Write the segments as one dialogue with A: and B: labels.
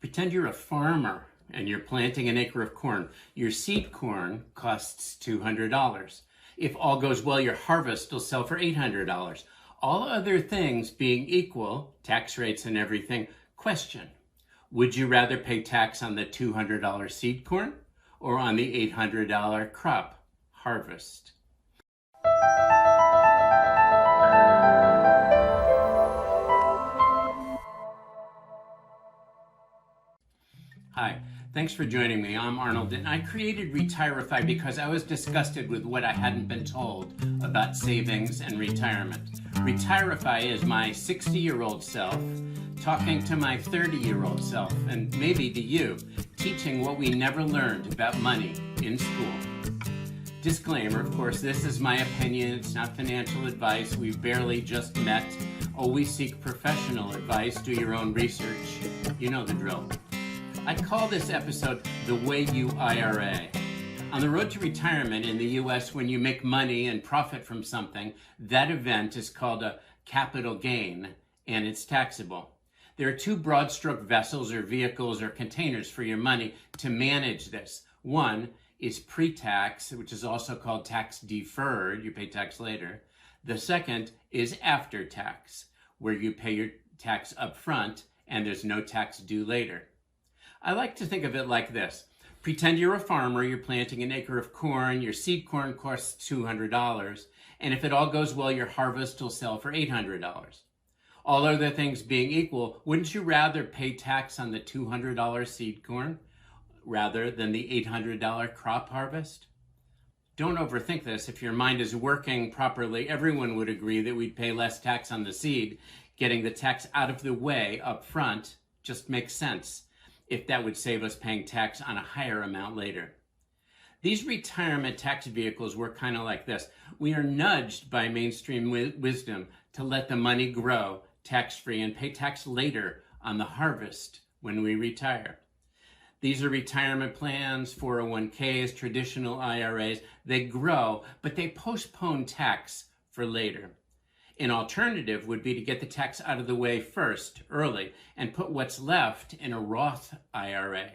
A: Pretend you're a farmer and you're planting an acre of corn. Your seed corn costs $200. If all goes well, your harvest will sell for $800. All other things being equal, tax rates and everything, question: would you rather pay tax on the $200 seed corn or on the $800 crop harvest? Hi, thanks for joining me. I'm Arnold, and I created Retirify because I was disgusted with what I hadn't been told about savings and retirement. Retirify is my 60-year-old self talking to my 30-year-old self, and maybe to you, teaching what we never learned about money in school. Disclaimer, of course, this is my opinion. It's not financial advice. We've barely just met. Always seek professional advice. Do your own research. You know the drill. I call this episode The Way You IRA. On the road to retirement in the US, when you make money and profit from something, that event is called a capital gain, and it's taxable. There are two broad stroke vessels or vehicles or containers for your money to manage this. One is pre-tax, which is also called tax deferred. You pay tax later. The second is after tax, where you pay your tax up front and there's no tax due later. I like to think of it like this. Pretend you're a farmer, you're planting an acre of corn, your seed corn costs $200, and if it all goes well, your harvest will sell for $800. All other things being equal, wouldn't you rather pay tax on the $200 seed corn rather than the $800 crop harvest? Don't overthink this. If your mind is working properly, everyone would agree that we'd pay less tax on the seed. Getting the tax out of the way up front just makes sense, if that would save us paying tax on a higher amount later. These retirement tax vehicles work kind of like this. We are nudged by mainstream wisdom to let the money grow tax-free and pay tax later on the harvest when we retire. These are retirement plans, 401ks, traditional IRAs. They grow, but they postpone tax for later. An alternative would be to get the tax out of the way first, early, and put what's left in a Roth IRA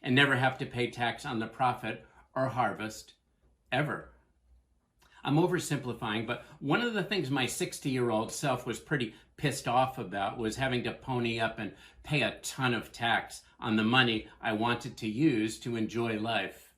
A: and never have to pay tax on the profit or harvest ever. I'm oversimplifying, but one of the things my 60-year-old self was pretty pissed off about was having to pony up and pay a ton of tax on the money I wanted to use to enjoy life.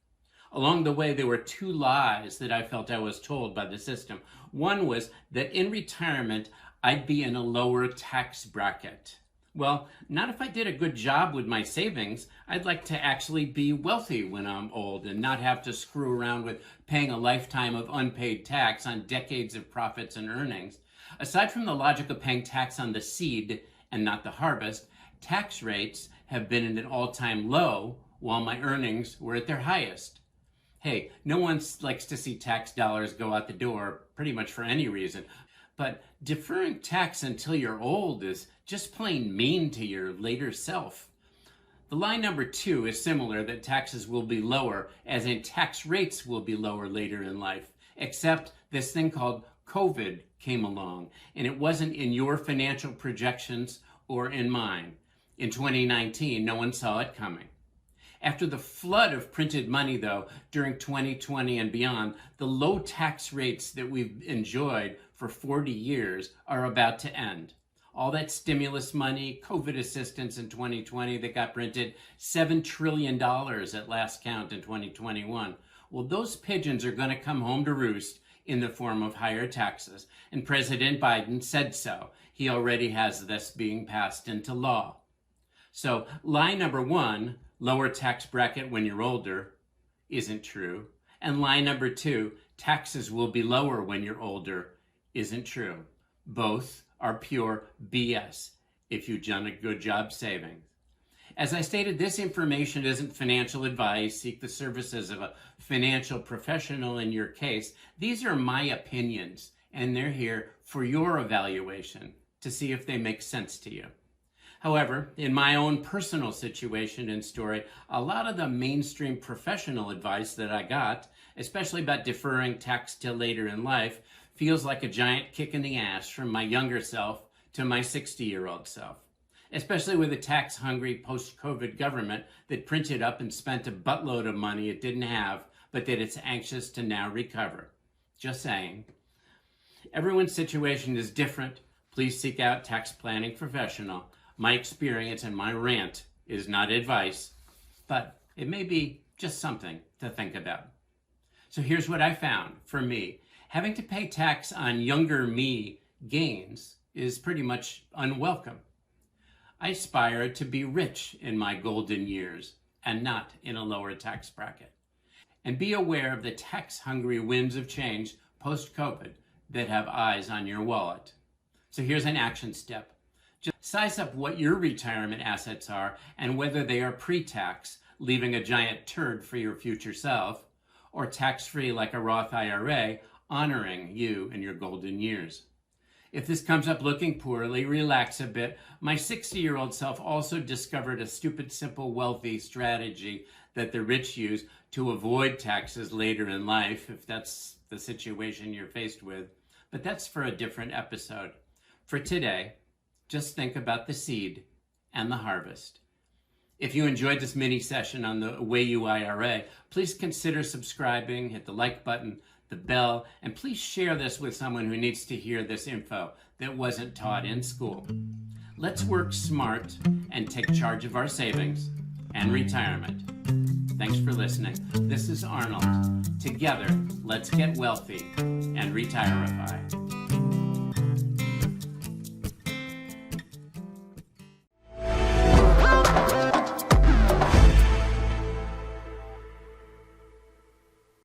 A: Along the way, there were two lies that I felt I was told by the system. One was that in retirement, I'd be in a lower tax bracket. Well, not if I did a good job with my savings. I'd like to actually be wealthy when I'm old and not have to screw around with paying a lifetime of unpaid tax on decades of profits and earnings. Aside from the logic of paying tax on the seed and not the harvest, tax rates have been at an all-time low while my earnings were at their highest. Hey, no one likes to see tax dollars go out the door pretty much for any reason, but deferring tax until you're old is just plain mean to your later self. The lie number 2 is similar, that taxes will be lower, as in tax rates will be lower later in life, except this thing called COVID came along, and it wasn't in your financial projections or in mine. In 2019, no one saw it coming. After the flood of printed money, though, during 2020 and beyond, the low tax rates that we've enjoyed for 40 years are about to end. All that stimulus money, COVID assistance in 2020 that got printed, $7 trillion at last count in 2021. Well, those pigeons are going to come home to roost in the form of higher taxes. And President Biden said so. He already has this being passed into law. So lie number 1, lower tax bracket when you're older, isn't true. And lie number 2, taxes will be lower when you're older, isn't true. Both are pure BS if you've done a good job saving. As I stated, this information isn't financial advice. Seek the services of a financial professional in your case. These are my opinions, and they're here for your evaluation to see if they make sense to you. However, in my own personal situation and story, a lot of the mainstream professional advice that I got, especially about deferring tax till later in life, feels like a giant kick in the ass from my younger self to my 60-year-old self. especially with a tax-hungry post-COVID government that printed up and spent a buttload of money it didn't have, but that it's anxious to now recover. Just saying. Everyone's situation is different. Please seek out tax planning professional. My experience and my rant is not advice, but it may be just something to think about. So here's what I found for me. Having to pay tax on younger me gains is pretty much unwelcome. I aspire to be rich in my golden years and not in a lower tax bracket. And be aware of the tax-hungry winds of change post-COVID that have eyes on your wallet. So here's an action step. Just size up what your retirement assets are and whether they are pre-tax, leaving a giant turd for your future self, or tax-free like a Roth IRA, honoring you in your golden years. If this comes up looking poorly, relax a bit. My 60-year-old self also discovered a stupid, simple, wealthy strategy that the rich use to avoid taxes later in life, if that's the situation you're faced with. But that's for a different episode. For today, just think about the seed and the harvest. If you enjoyed this mini session on the Way You IRA, please consider subscribing, hit the like button, the bell, and please share this with someone who needs to hear this info that wasn't taught in school. Let's work smart and take charge of our savings and retirement. Thanks for listening. This is Arnold. Together, let's get wealthy and retirify.